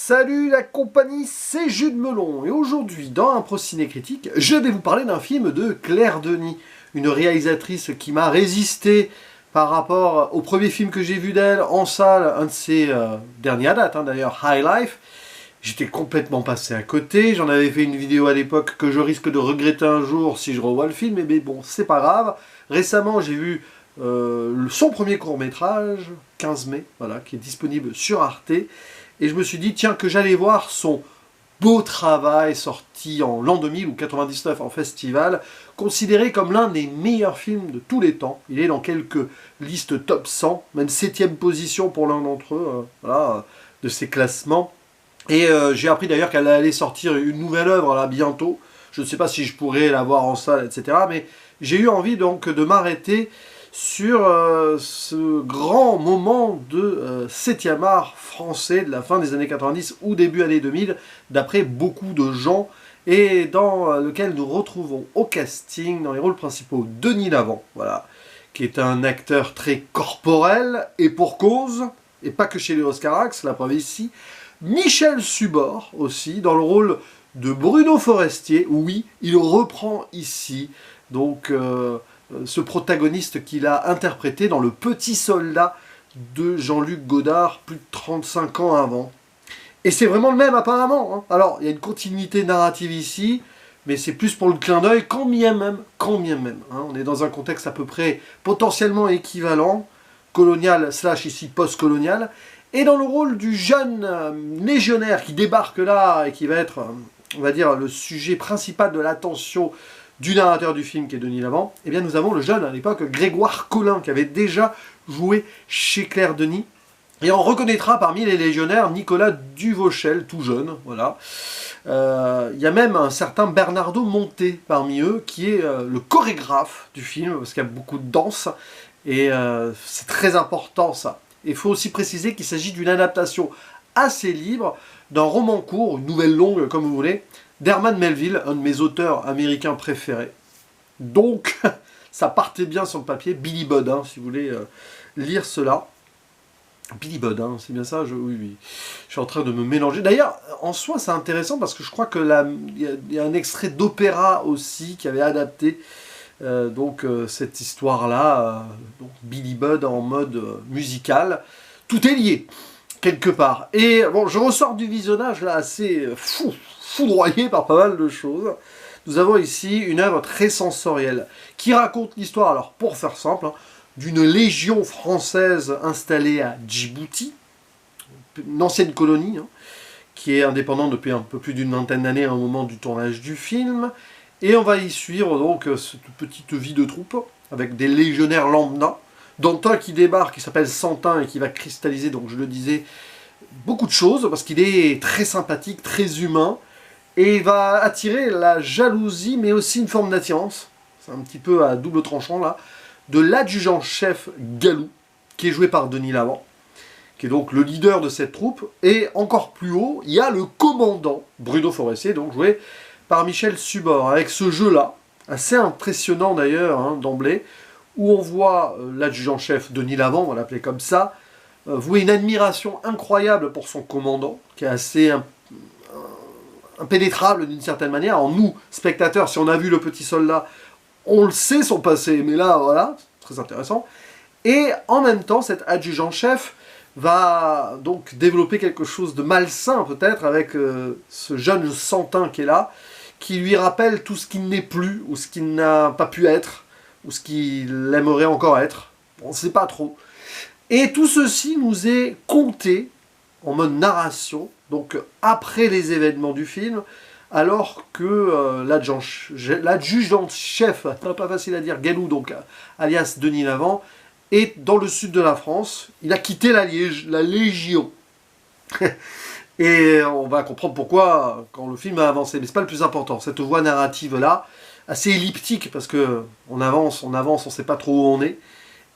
Salut la compagnie, c'est Jules Melon et aujourd'hui dans un Ciné Critique, je vais vous parler d'un film de Claire Denis, une réalisatrice qui m'a résisté par rapport au premier film que j'ai vu d'elle en salle, un de ses derniers à date d'ailleurs, High Life. J'étais complètement passé à côté, j'en avais fait une vidéo à l'époque que je risque de regretter un jour si je revois le film, mais bon, c'est pas grave. Récemment, j'ai vu son premier court-métrage, 15 mai, voilà, qui est disponible sur Arte. Et je me suis dit, tiens, que j'allais voir son beau travail sorti en l'an 2000 ou 99 en festival, considéré comme l'un des meilleurs films de tous les temps. Il est dans quelques listes top 100, même 7ème position pour l'un d'entre eux, voilà, de ces classements. Et j'ai appris d'ailleurs qu'elle allait sortir une nouvelle œuvre là bientôt. Je ne sais pas si je pourrais la voir en salle, etc. Mais j'ai eu envie donc de m'arrêter sur ce grand moment de 7e art français de la fin des années 90 ou début années 2000, d'après beaucoup de gens, et dans lequel nous retrouvons au casting, dans les rôles principaux, Denis Lavant, voilà, qui est un acteur très corporel, et pour cause, et pas que chez les Oscarax, la preuve ici, Michel Subor aussi, dans le rôle de Bruno Forestier. Oui, il reprend ici, donc ce protagoniste qu'il a interprété dans Le Petit Soldat de Jean-Luc Godard, plus de 35 ans avant. Et c'est vraiment le même apparemment. Alors, il y a une continuité narrative ici, mais c'est plus pour le clin d'œil, quand bien même. On est dans un contexte à peu près potentiellement équivalent, colonial / ici post-colonial, et dans le rôle du jeune légionnaire qui débarque là, et qui va être, on va dire, le sujet principal de l'attention du narrateur du film qui est Denis Lavant, eh bien nous avons le jeune à l'époque Grégoire Collin qui avait déjà joué chez Claire Denis. Et on reconnaîtra parmi les légionnaires Nicolas Duvauchel, tout jeune, voilà. Il y a même un certain Bernardo Monté parmi eux, qui est le chorégraphe du film, parce qu'il y a beaucoup de danse, et c'est très important ça. Il faut aussi préciser qu'il s'agit d'une adaptation assez libre d'un roman court, une nouvelle longue comme vous voulez, d'Herman Melville, un de mes auteurs américains préférés. Donc, ça partait bien sur le papier. Billy Budd, si vous voulez lire cela. Billy Budd, c'est bien ça, oui. Je suis en train de me mélanger. D'ailleurs, en soi, c'est intéressant parce que je crois que il y a un extrait d'opéra aussi qui avait adapté cette histoire-là. Donc Billy Budd en mode musical. Tout est lié, quelque part. Et bon, je ressors du visionnage là assez foudroyé par pas mal de choses. Nous avons ici une œuvre très sensorielle qui raconte l'histoire, alors pour faire simple, d'une légion française installée à Djibouti, une ancienne colonie, qui est indépendante depuis un peu plus d'une vingtaine d'années au moment du tournage du film. Et on va y suivre donc cette petite vie de troupe avec des légionnaires lambda, dont un qui débarque, qui s'appelle Santin et qui va cristalliser, donc je le disais, beaucoup de choses, parce qu'il est très sympathique, très humain, et il va attirer la jalousie, mais aussi une forme d'attirance, c'est un petit peu à double tranchant là, de l'adjudant-chef Galou, qui est joué par Denis Lavant, qui est donc le leader de cette troupe, et encore plus haut, il y a le commandant, Bruno Forestier, donc joué par Michel Subor, avec ce jeu-là, assez impressionnant d'ailleurs, d'emblée, où on voit l'adjudant-chef Denis Lavant, on va l'appeler comme ça, vouer une admiration incroyable pour son commandant, qui est assez impénétrable d'une certaine manière. Alors nous, spectateurs, si on a vu Le Petit Soldat, on le sait son passé, mais là, voilà, c'est très intéressant. Et en même temps, cet adjudant-chef va donc développer quelque chose de malsain peut-être avec ce jeune Santin qui est là, qui lui rappelle tout ce qu'il n'est plus, ou ce qu'il n'a pas pu être, ou ce qu'il aimerait encore être. On ne sait pas trop. Et tout ceci nous est conté en mode narration, donc après les événements du film, alors que l'adjudant-chef, pas facile à dire, Galou, donc alias Denis Lavant, est dans le sud de la France. Il a quitté la Légion. Et on va comprendre pourquoi quand le film a avancé. Mais c'est pas le plus important. Cette voie narrative-là, assez elliptique, parce que on avance, on ne sait pas trop où on est,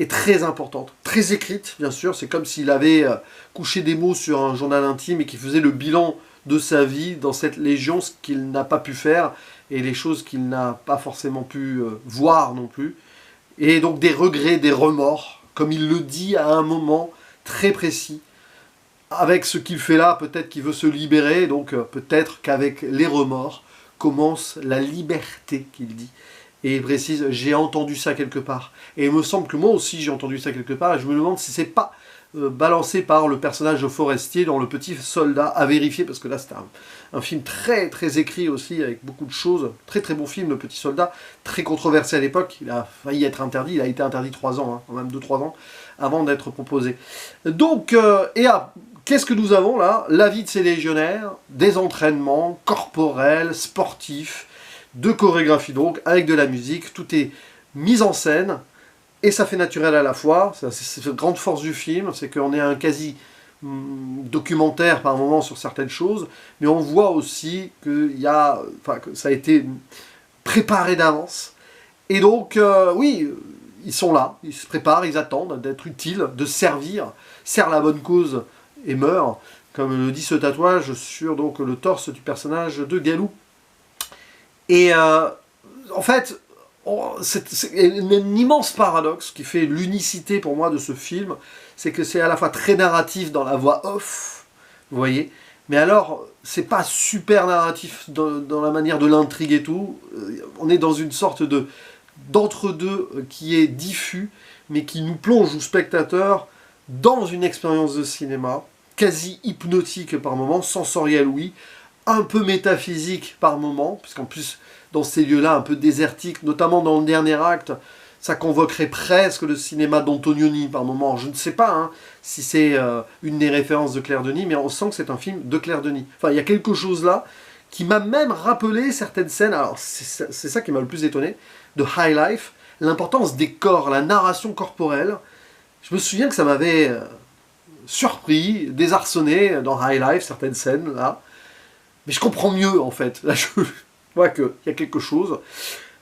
très importante, très écrite, bien sûr. C'est comme s'il avait couché des mots sur un journal intime et qu'il faisait le bilan de sa vie dans cette légion, ce qu'il n'a pas pu faire, et les choses qu'il n'a pas forcément pu voir non plus. Et donc des regrets, des remords, comme il le dit à un moment très précis, avec ce qu'il fait là, peut-être qu'il veut se libérer, donc peut-être qu'avec les remords commence la liberté, qu'il dit. Et il précise, j'ai entendu ça quelque part. Et il me semble que moi aussi j'ai entendu ça quelque part, et je me demande si c'est pas balancé par le personnage de Forestier dans Le Petit Soldat, à vérifier, parce que là c'était un film très très écrit aussi, avec beaucoup de choses, très très bon film, Le Petit Soldat, très controversé à l'époque, il a failli être interdit, il a été interdit 3 ans, hein, quand même 2-3 ans, avant d'être proposé. Donc, qu'est-ce que nous avons là? La vie de ces légionnaires, des entraînements corporels, sportifs, de chorégraphie donc, avec de la musique, tout est mis en scène, et ça fait naturel à la fois, c'est la grande force du film, c'est qu'on est un quasi documentaire par moment sur certaines choses, mais on voit aussi que ça a été préparé d'avance, et donc, oui, ils sont là, ils se préparent, ils attendent d'être utiles, de servir, servent la bonne cause et meurent, comme le dit ce tatouage sur donc, le torse du personnage de Galou. Et en fait, c'est un immense paradoxe qui fait l'unicité pour moi de ce film, c'est que c'est à la fois très narratif dans la voix off, vous voyez, mais alors c'est pas super narratif dans la manière de l'intrigue et tout, on est dans une sorte d'entre-deux qui est diffus, mais qui nous plonge, nous spectateurs, dans une expérience de cinéma, quasi hypnotique par moments, sensorielle oui, un peu métaphysique par moments, puisqu'en plus, dans ces lieux-là, un peu désertiques, notamment dans le dernier acte, ça convoquerait presque le cinéma d'Antonioni par moments. Je ne sais pas hein, si c'est une des références de Claire Denis, mais on sent que c'est un film de Claire Denis. Enfin, il y a quelque chose là qui m'a même rappelé certaines scènes, alors c'est ça qui m'a le plus étonné, de High Life, l'importance des corps, la narration corporelle. Je me souviens que ça m'avait surpris, désarçonné dans High Life, certaines scènes là. Mais je comprends mieux, en fait. Là, je vois qu'il y a quelque chose.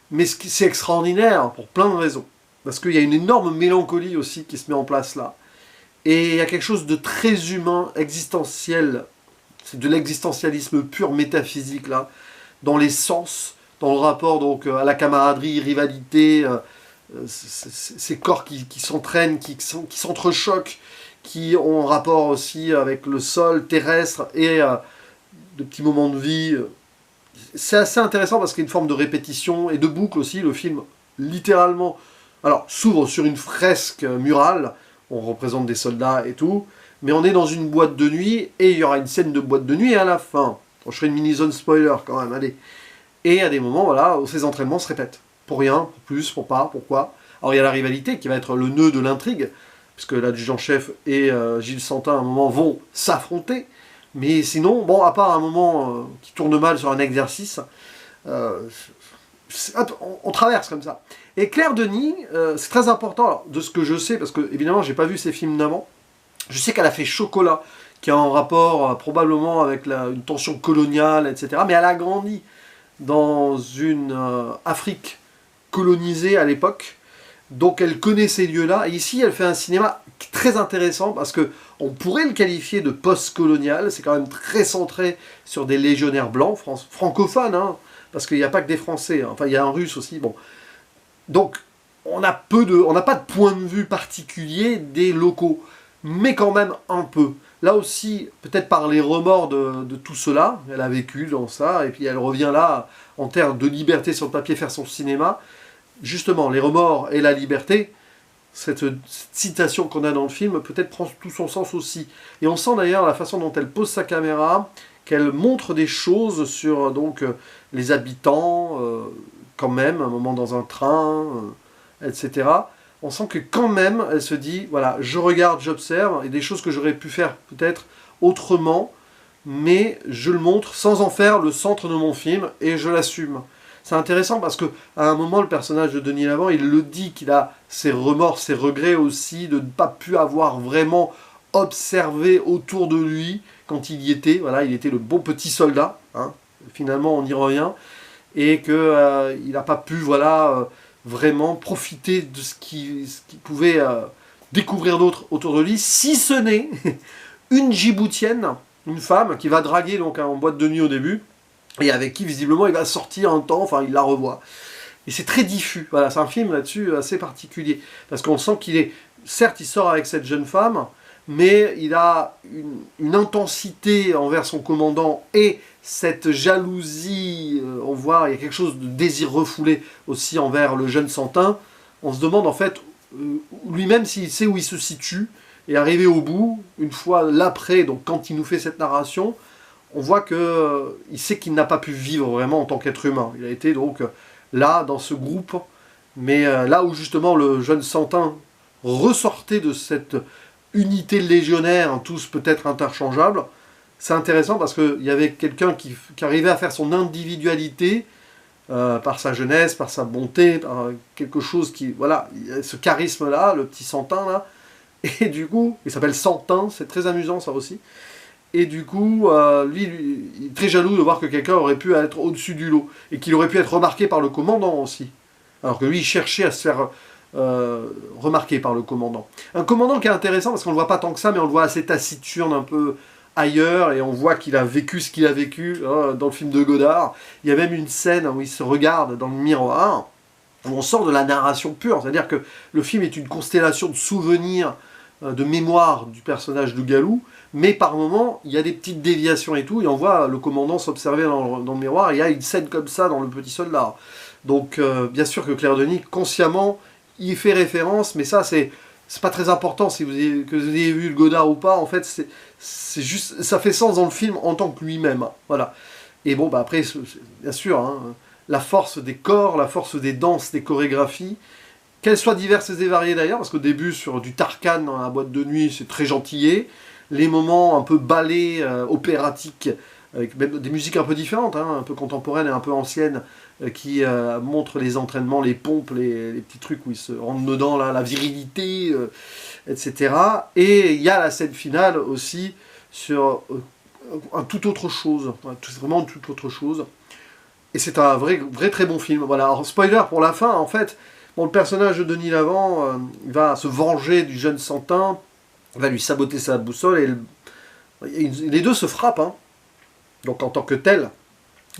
Mais c'est extraordinaire, pour plein de raisons. Parce qu'il y a une énorme mélancolie aussi qui se met en place là. Et il y a quelque chose de très humain, existentiel. C'est de l'existentialisme pur, métaphysique, là. Dans les sens, dans le rapport donc, à la camaraderie, rivalité, ces corps qui s'entraînent, qui s'entrechoquent, qui ont un rapport aussi avec le sol terrestre et... de petits moments de vie. C'est assez intéressant parce qu'il y a une forme de répétition et de boucle aussi. Le film, littéralement, alors s'ouvre sur une fresque murale, on représente des soldats et tout, mais on est dans une boîte de nuit et il y aura une scène de boîte de nuit à la fin. Bon, je ferai une mini-zone spoiler quand même, allez. Et à des moments, voilà, où ces entraînements se répètent. Pour rien, pour plus, pour pas, pourquoi. Alors il y a la rivalité qui va être le nœud de l'intrigue, puisque l'adjudant-chef et Gilles Santin, à un moment, vont s'affronter. Mais sinon, bon, à part un moment qui tourne mal sur un exercice, on traverse comme ça. Et Claire Denis, c'est très important, alors, de ce que je sais, parce que évidemment, j'ai pas vu ces films d'avant. Je sais qu'elle a fait Chocolat, qui est en rapport probablement avec une tension coloniale, etc. Mais elle a grandi dans une Afrique colonisée à l'époque. Donc elle connaît ces lieux-là, et ici elle fait un cinéma très intéressant, parce que on pourrait le qualifier de post-colonial, c'est quand même très centré sur des légionnaires blancs, francophones, hein, parce qu'il n'y a pas que des Français, hein, enfin il y a un Russe aussi, bon. Donc on n'a pas de point de vue particulier des locaux, mais quand même un peu. Là aussi, peut-être par les remords de tout cela, elle a vécu dans ça, et puis elle revient là, en termes de liberté sur le papier, faire son cinéma. Justement, les remords et la liberté, cette citation qu'on a dans le film, peut-être prend tout son sens aussi. Et on sent d'ailleurs la façon dont elle pose sa caméra, qu'elle montre des choses sur donc, les habitants, quand même, un moment dans un train, etc. On sent que quand même, elle se dit, voilà, je regarde, j'observe, et des choses que j'aurais pu faire peut-être autrement, mais je le montre sans en faire le centre de mon film, et je l'assume. C'est intéressant parce qu'à un moment, le personnage de Denis Lavant, il le dit qu'il a ses remords, ses regrets aussi, de ne pas pu avoir vraiment observé autour de lui quand il y était. Voilà, il était le bon petit soldat, hein, finalement on y revient, et qu'il n'a pas pu voilà, vraiment profiter de ce qu'il pouvait découvrir d'autre autour de lui, si ce n'est une Djiboutienne, une femme qui va draguer donc, en boîte de nuit au début, et avec qui visiblement il va sortir un temps, enfin il la revoit. Et c'est très diffus, voilà, c'est un film là-dessus assez particulier, parce qu'on sent qu'il est, certes il sort avec cette jeune femme, mais il a une intensité envers son commandant et cette jalousie, on voit, il y a quelque chose de désir refoulé aussi envers le jeune Santin. On se demande en fait, lui-même s'il sait où il se situe, et arrivé au bout, une fois l'après, donc quand il nous fait cette narration, on voit qu'il sait qu'il n'a pas pu vivre vraiment en tant qu'être humain. Il a été donc là, dans ce groupe, mais là où justement le jeune Santin ressortait de cette unité légionnaire, tous peut-être interchangeables, c'est intéressant parce qu'il y avait quelqu'un qui arrivait à faire son individualité par sa jeunesse, par sa bonté, par quelque chose qui... Voilà, ce charisme-là, le petit Santin, là, et du coup, il s'appelle Santin, c'est très amusant ça aussi. Et du coup, lui, il est très jaloux de voir que quelqu'un aurait pu être au-dessus du lot, et qu'il aurait pu être remarqué par le commandant aussi. Alors que lui, il cherchait à se faire remarquer par le commandant. Un commandant qui est intéressant, parce qu'on ne le voit pas tant que ça, mais on le voit assez taciturne, un peu ailleurs, et on voit qu'il a vécu ce qu'il a vécu dans le film de Godard. Il y a même une scène où il se regarde dans le miroir, où on sort de la narration pure, c'est-à-dire que le film est une constellation de souvenirs, de mémoire du personnage de Galou, mais par moments, il y a des petites déviations et tout, et on voit le commandant s'observer dans le miroir, et il y a une scène comme ça dans Le Petit Soldat. Donc, bien sûr que Claire Denis, consciemment, y fait référence, mais ça, c'est pas très important si que vous ayez vu le Godard ou pas, en fait, c'est juste, ça fait sens dans le film en tant que lui-même, hein, voilà. Et bon, bah après, bien sûr, hein, la force des corps, la force des danses, des chorégraphies, qu'elles soient diverses et variées d'ailleurs, parce qu'au début, sur du Tarkan dans la boîte de nuit, c'est très gentillé, les moments un peu ballets, opératiques, avec même des musiques un peu différentes, hein, un peu contemporaines et un peu anciennes, qui montrent les entraînements, les pompes, les petits trucs où ils se rentrent dedans, là, la virilité, etc. Et il y a la scène finale aussi sur un tout autre chose, vraiment toute autre chose. Et c'est un vrai très bon film. Voilà. Alors, spoiler pour la fin, en fait, bon, le personnage de Denis Lavant il va se venger du jeune Santin, il va lui saboter sa boussole, et les deux se frappent, hein. Donc en tant que tel,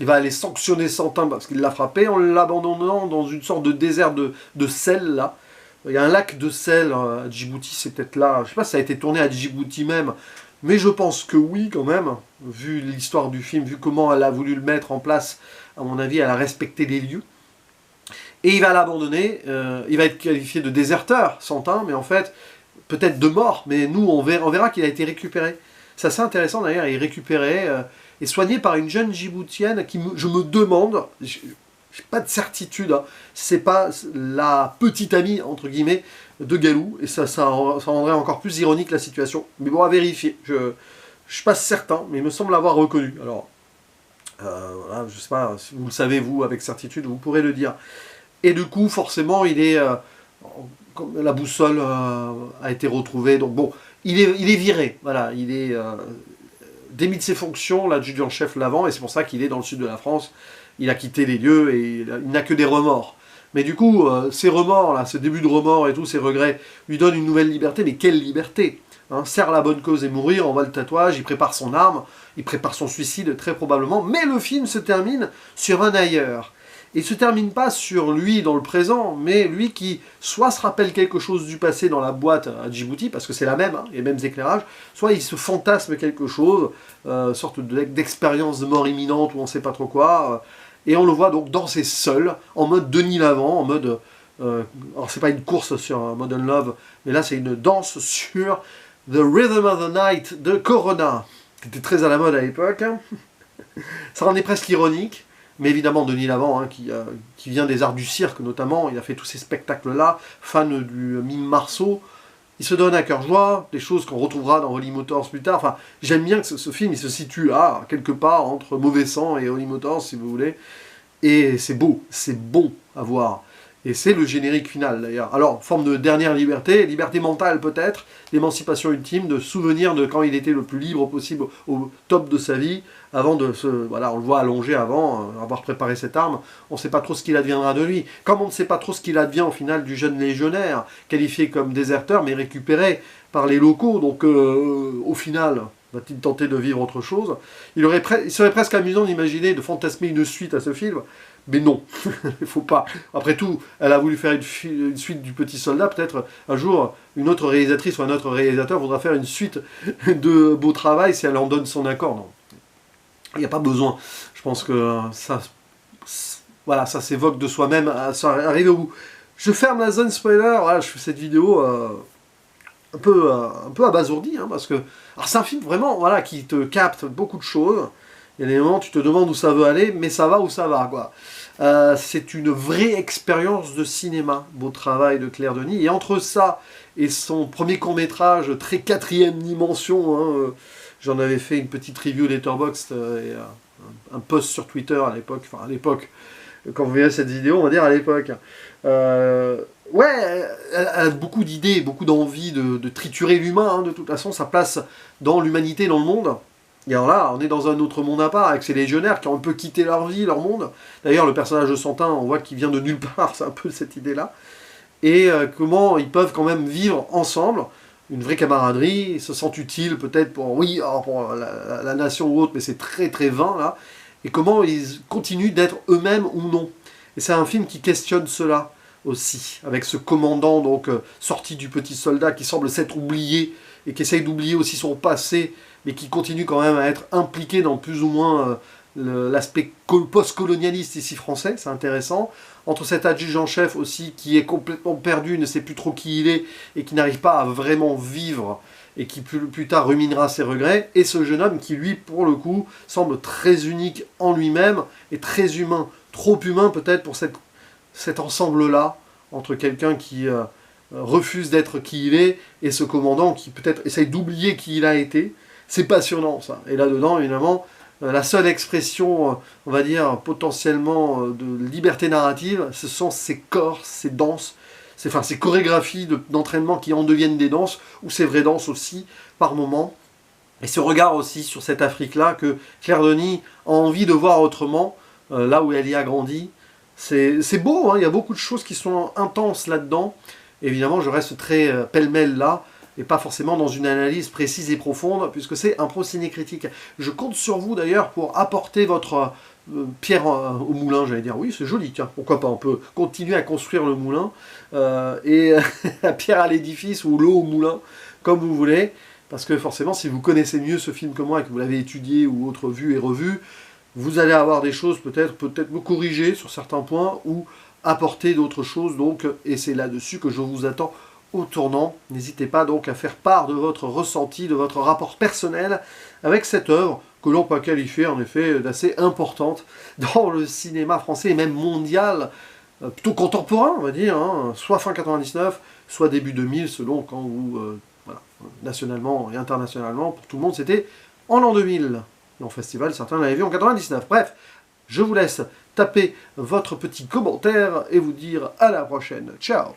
il va aller sanctionner Santin parce qu'il l'a frappé en l'abandonnant dans une sorte de désert de sel, là. Il y a un lac de sel à Djibouti, c'est peut-être là, je ne sais pas si ça a été tourné à Djibouti même, mais je pense que oui quand même, vu l'histoire du film, vu comment elle a voulu le mettre en place, à mon avis, elle a respecté les lieux. Et il va l'abandonner, il va être qualifié de déserteur, Santin, mais en fait, peut-être de mort, mais nous, on verra qu'il a été récupéré. C'est assez intéressant d'ailleurs, il est récupéré et soigné par une jeune Djiboutienne qui, je me demande, j'ai pas de certitude, hein, c'est pas la petite amie, entre guillemets, de Galou, et ça rendrait encore plus ironique la situation. Mais bon, à vérifier, je suis pas certain, mais il me semble l'avoir reconnu. Alors, voilà, je sais pas, si vous le savez, vous, avec certitude, vous pourrez le dire. Et du coup, forcément, il est... la boussole a été retrouvée, donc bon, il est viré, voilà, il est démis de ses fonctions, l'adjudant-chef Lavant, et c'est pour ça qu'il est dans le sud de la France, il a quitté les lieux, et il n'a que des remords. Mais du coup, ces remords, là, ce début de remords et tout, ces regrets, lui donnent une nouvelle liberté, mais quelle liberté, hein, serre la bonne cause et mourir, on voit le tatouage, il prépare son arme, il prépare son suicide très probablement, mais le film se termine sur un ailleurs. Il ne se termine pas sur lui dans le présent, mais lui qui soit se rappelle quelque chose du passé dans la boîte à Djibouti, parce que c'est la même, hein, les mêmes éclairages, soit il se fantasme quelque chose, sorte d'expérience de mort imminente ou on ne sait pas trop quoi, et on le voit donc danser seul, en mode Denis Lavant, en mode... alors c'est pas une course sur Modern Love, mais là c'est une danse sur The Rhythm of the Night de Corona, qui était très à la mode à l'époque. Ça rendait presque ironique. Mais évidemment, Denis Lavant, hein, qui vient des arts du cirque notamment, il a fait tous ces spectacles-là, fan du mime Marceau, il se donne à cœur joie, des choses qu'on retrouvera dans Holly Motors plus tard. Enfin, j'aime bien que ce film, il se situe là, quelque part, entre Mauvais Sang et Holly Motors, si vous voulez. Et c'est beau, c'est bon à voir. Et c'est le générique final, d'ailleurs. Alors, forme de dernière liberté mentale peut-être, d'émancipation ultime, de souvenir de quand il était le plus libre possible, au top de sa vie, avant de se... Voilà, on le voit allongé avant, avoir préparé cette arme, on ne sait pas trop ce qu'il adviendra de lui. Comme on ne sait pas trop ce qu'il advient au final du jeune légionnaire, qualifié comme déserteur, mais récupéré par les locaux, donc au final, Va-t-il tenter de vivre autre chose? Il serait presque amusant d'imaginer, de fantasmer une suite à ce film, mais non, il faut pas. Après tout, elle a voulu faire une suite du Petit Soldat, peut-être un jour, une autre réalisatrice ou un autre réalisateur voudra faire une suite de Beau Travail si elle en donne son accord. Non, il n'y a pas besoin. Je pense que ça, voilà, ça s'évoque de soi-même, ça arrive au bout. Je ferme la zone spoiler, voilà, je fais cette vidéo un peu abasourdi, hein, parce que alors c'est un film vraiment, voilà, qui te capte beaucoup de choses. Il y a des moments où tu te demandes où ça veut aller, mais ça va où ça va, quoi. C'est une vraie expérience de cinéma, Beau Travail de Claire Denis. Et entre ça et son premier court-métrage, très quatrième dimension, hein, j'en avais fait une petite review Letterboxd et un post sur Twitter à l'époque, enfin à l'époque, quand vous verrez cette vidéo, on va dire à l'époque. Ouais, elle a beaucoup d'idées, beaucoup d'envie de triturer l'humain, hein, de toute façon, ça place dans l'humanité, dans le monde. Et alors là, on est dans un autre monde à part, avec ces légionnaires qui ont un peu quitté leur vie, leur monde. D'ailleurs, le personnage de Santin, on voit qu'il vient de nulle part, c'est un peu cette idée-là. Et comment ils peuvent quand même vivre ensemble, une vraie camaraderie, ils se sentent utiles peut-être pour, oui, pour la nation ou autre, mais c'est très très vain, là. Et comment ils continuent d'être eux-mêmes ou non. Et c'est un film qui questionne cela aussi, avec ce commandant donc sorti du Petit Soldat qui semble s'être oublié et qui essaye d'oublier aussi son passé, mais qui continue quand même à être impliqué dans plus ou moins l'aspect post-colonialiste ici français, c'est intéressant. Entre cet adjudant-chef aussi qui est complètement perdu, ne sait plus trop qui il est et qui n'arrive pas à vraiment vivre et qui plus tard ruminera ses regrets, et ce jeune homme qui lui, pour le coup, semble très unique en lui-même et très humain, trop humain peut-être pour cet ensemble-là, entre quelqu'un qui refuse d'être qui il est, et ce commandant qui peut-être essaye d'oublier qui il a été. C'est passionnant ça. Et là-dedans, évidemment, la seule expression, on va dire, potentiellement de liberté narrative, ce sont ces corps, ces danses, ces chorégraphies d'entraînement qui en deviennent des danses, ou ces vraies danses aussi, par moments. Et ce regard aussi sur cette Afrique-là que Claire Denis a envie de voir autrement, là où elle y a grandi. C'est beau, hein, il y a beaucoup de choses qui sont intenses là-dedans. Évidemment, je reste très pêle-mêle là, et pas forcément dans une analyse précise et profonde, puisque c'est un pro-ciné critique. Je compte sur vous d'ailleurs pour apporter votre pierre au moulin, j'allais dire. Oui, c'est joli, tiens, pourquoi pas, on peut continuer à construire le moulin, et la pierre à l'édifice ou l'eau au moulin, comme vous voulez, parce que forcément, si vous connaissez mieux ce film que moi, et que vous l'avez étudié ou autre vu et revu, vous allez avoir des choses, peut-être me corriger sur certains points, ou apporter d'autres choses, donc, et c'est là-dessus que je vous attends au tournant. N'hésitez pas donc à faire part de votre ressenti, de votre rapport personnel avec cette œuvre que l'on peut qualifier en effet d'assez importante dans le cinéma français et même mondial, plutôt contemporain on va dire, hein, soit fin 99, soit début 2000 selon quand vous, voilà, nationalement et internationalement, pour tout le monde c'était en l'an 2000. Et en festival, certains l'avaient vu en 99. Bref, je vous laisse taper votre petit commentaire et vous dire à la prochaine. Ciao!